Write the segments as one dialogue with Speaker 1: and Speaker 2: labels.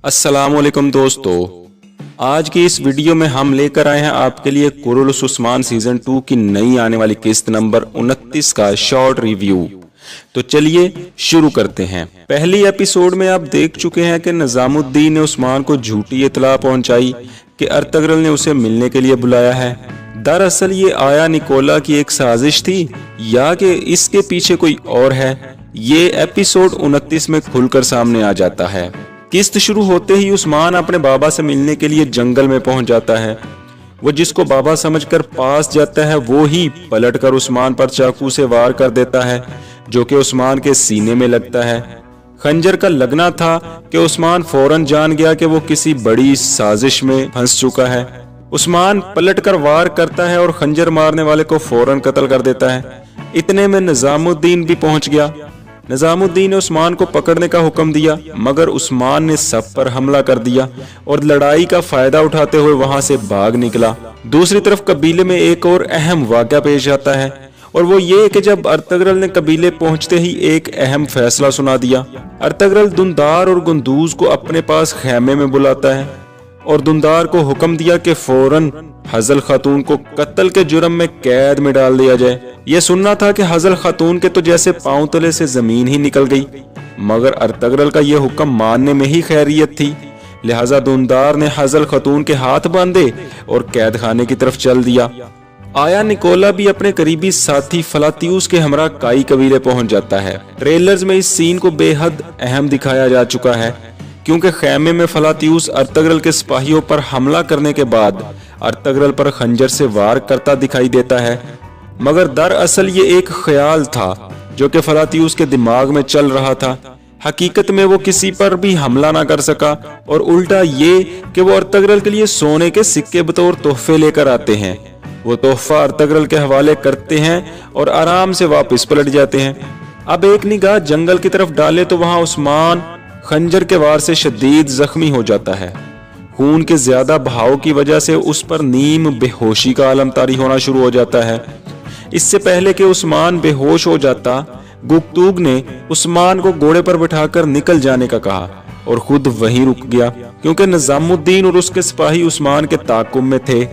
Speaker 1: अस्सलामुअलैकुम दोस्तों, आज की इस वीडियो में हम लेकर आए हैं आपके लिए कुरुलुस उस्मान सीजन 2 की नई आने वाली किस्त नंबर 29 का शॉर्ट रिव्यू। तो चलिए शुरू करते हैं। पहली एपिसोड में आप देख चुके हैं कि निजामुद्दीन ने उस्मान को झूठी इतला पहुंचाई कि अर्तगरल ने उसे मिलने के लिए बुलाया है। दरअसल ये आया निकोला की एक साजिश थी या कि इसके पीछे कोई और है, ये एपिसोड 29 में खुलकर सामने आ जाता है। किस्त शुरू होते ही उस्मान अपने बाबा से मिलने के लिए जंगल में पहुंच जाता है। वो जिसको बाबा समझकर पास जाता है वो ही पलटकर उस्मान पर चाकू से वार कर देता है, जो कि उस्मान के सीने में लगता है। खंजर का लगना था कि उस्मान फौरन जान गया कि वो किसी बड़ी साजिश में फंस चुका है। उस्मान पलटकर वार करता है और खंजर मारने वाले को फौरन कत्ल कर देता है। इतने में निजामुद्दीन भी पहुंच गया। निजामुद्दीन ने उस्मान को पकड़ने का हुक्म दिया, मगर उस्मान ने सब पर हमला कर दिया और लड़ाई का फायदा उठाते हुए वहां से भाग निकला। दूसरी तरफ कबीले में एक और अहम वाक़या पेश आता है, और वो ये कि जब अर्तगरल ने कबीले पहुंचते ही एक अहम फैसला सुना दिया। अर्तगरल दुंदार और गुंदूज को अपने पास खेमे में बुलाता है और दुंदार को हुक्म दिया कि फौरन हजल खातून को कत्ल के जुर्म में कैद में डाल दिया जाए। यह सुनना था कि हजल खातून के तो जैसे पांव तले से जमीन ही निकल गई, मगर अर्तगरल का यह हुक्म मानने में ही खैरियत थी। लिहाजा दुंदार ने हजल खातून के हाथ बांधे और कैद खाने की तरफ चल दिया। आया निकोला भी अपने करीबी साथी फलातियूस के हमरा काई कबीले पहुंच जाता है। ट्रेलर्स में इस सीन को बेहद अहम दिखाया जा चुका है, क्योंकि खेमे में फलातियूस अर्तगरल के सिपाहियों पर हमला करने के बाद अर्तगरल पर खंजर से वार करता दिखाई देता है, मगर दरअसल ये एक ख्याल था जो कि फलातियूस के दिमाग में चल रहा था। हकीकत में वो किसी पर भी हमला ना कर सका, और उल्टा ये कि वो अर्तगरल के लिए सोने के सिक्के बतौर तोहफे लेकर आते हैं। वो तोहफा अर्तगरल के हवाले करते हैं और आराम से वापस पलट जाते हैं। अब एक निगाह जंगल की तरफ डाले तो वहां उस्मान खंजर के वार से शदीद जख्मी हो जाता है। खून के ज्यादा बहाव की वजह से उस पर नीम बेहोशी का आलम तारी होना शुरू हो जाता है। इससे पहले कि उस्मान बेहोश हो जाता, गुप्तूग ने उस्मान को घोड़े पर बिठाकर निकल जाने का कहा और खुद वहीं रुक गया, क्योंकि निजामुद्दीन और उसके सिपाही उस्मान के ताकुब में थे।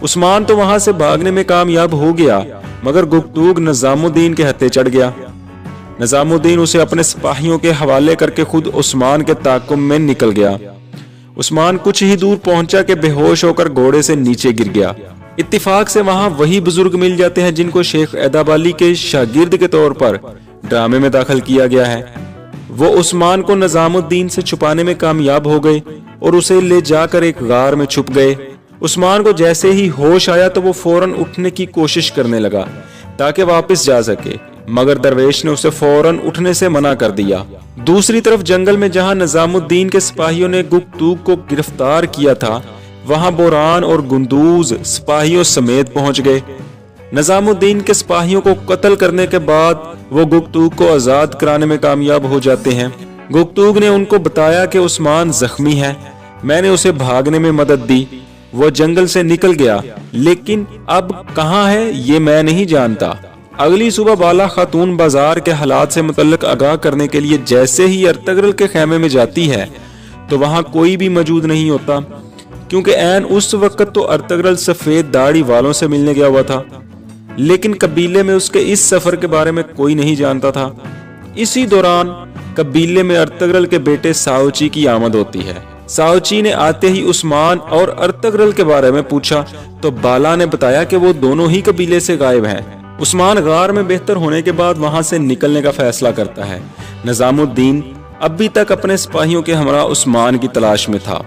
Speaker 1: उस्मान तो वहां से भागने में कामयाब हो गया, मगर गुप्तूग निजामुद्दीन के हत्थे चढ़ गया। निजामुद्दीन उसे अपने सिपाहियों के हवाले करके खुद उस्मान के ताकुब में निकल गया। उस्मान कुछ ही दूर पहुंचा कि बेहोश होकर घोड़े से नीचे गिर गया। इत्तिफाक से वहां वही बुजुर्ग मिल जाते हैं जिनको शेख एदाबाली के शागिर्द के तौर पर ड्रामे में दाखिल किया गया है। वो उस्मान को निजामुद्दीन से छुपाने में कामयाब हो गए और उसे ले जाकर एक गार में छुप गए। उस्मान को जैसे ही होश आया तो वो फौरन उठने की कोशिश करने लगा ताकि वापस जा सके, मगर दरवेश ने उसे फौरन उठने से मना कर दिया। दूसरी तरफ जंगल में जहां निजामुद्दीन के सिपाहियों ने गुप्तूग को गिरफ्तार किया था, वहां बोरान और गुंदूज सिपाहियों समेत पहुंच गए। निजामुद्दीन के सिपाहियों को कत्ल करने के बाद वो गुप्तूग को आजाद कराने में कामयाब हो जाते हैं। गुप्तूग ने उनको बताया कि उस्मान जख्मी है, मैंने उसे भागने में मदद दी, वो जंगल से निकल गया, लेकिन अब कहाँ है ये मैं नहीं जानता। अगली सुबह बाला खातून बाजार के हालात से मुतल्लिक आगाह करने के लिए जैसे ही अर्तगरल के खेमे में जाती है तो वहां कोई भी मौजूद नहीं होता, क्योंकि ऐन उस वक्त तो अर्तगरल सफेद दाढ़ी वालों से मिलने गया हुआ था, लेकिन कबीले में उसके इस सफर के बारे में कोई नहीं जानता था। इसी दौरान कबीले में अर्तगरल के बेटे साओची की आमद होती है। साओची ने आते ही उस्मान और अर्तगरल के बारे में पूछा तो बाला ने बताया कि वो दोनों ही कबीले से गायब हैं। उस्मान गार में बेहतर होने के बाद वहां से निकलने का फैसला करता है। निजामुद्दीन अभी तक अपने सिपाहियों के हमरा उस्मान की तलाश में था।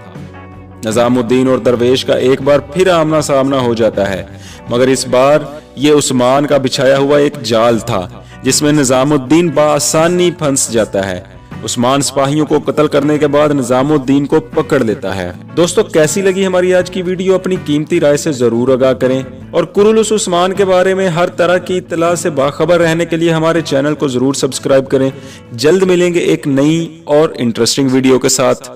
Speaker 1: निजामुद्दीन और दरवेश का एक बार फिर आमना सामना हो जाता है, मगर इस बार ये उस्मान का बिछाया हुआ एक जाल था जिसमें निजामुद्दीन बासानी फंस जाता है। उस्मान सिपाहियों को कत्ल करने के बाद निजामुद्दीन को पकड़ लेता है। दोस्तों, कैसी लगी हमारी आज की वीडियो अपनी कीमती राय से जरूर आगाह करें, और कुरुलुस उस्मान के बारे में हर तरह की इत्तला से बाखबर रहने के लिए हमारे चैनल को जरूर सब्सक्राइब करें। जल्द मिलेंगे एक नई और इंटरेस्टिंग वीडियो के साथ।